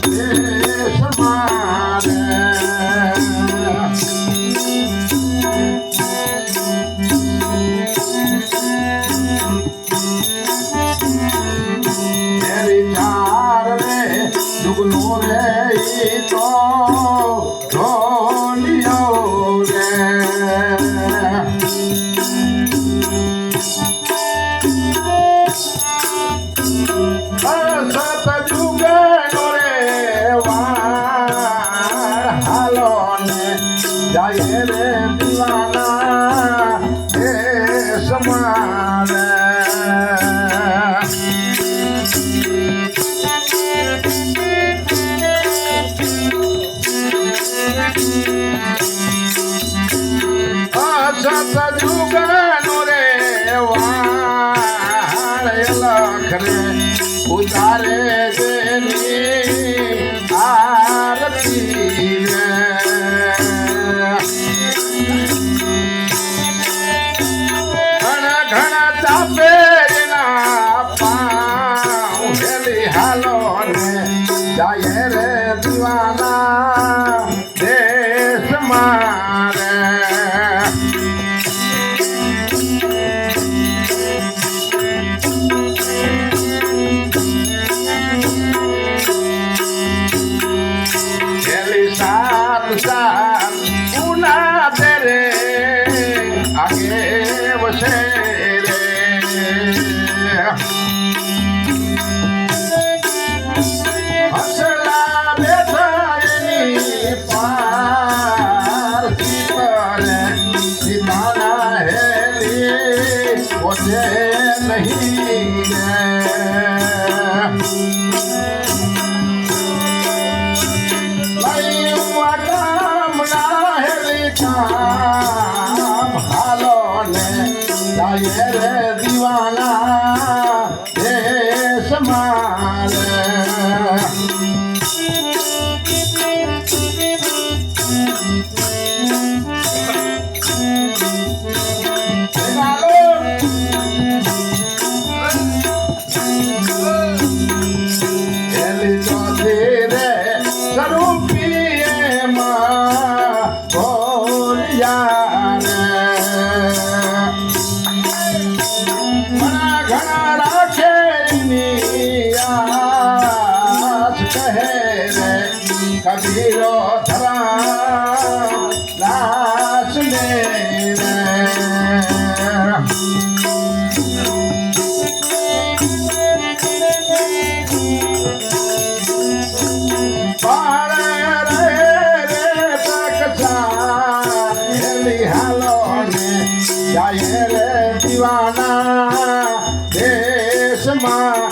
देश मारे मेरी चार रे जुगनू रे तो ढोलियो रे सतजुगनो रे वार हालो ने जाए रे दीवाना देश मारे सतजुगनो रे वार लख रे उतारे देनी आरती रे घण घण तापे ना पाऊं हेली हालो रे जाए रे दीवाना देश मारे साथ उना तेरे आगे बसे रे हसला बेथानी पार पर दीवाना है मुझे नहीं हालो ने जाए रे दीवाना देश मारे कबीरो धरा लाश मेरे पारे रे तकसार हेली हालो ने जाए रे दीवाना देश मां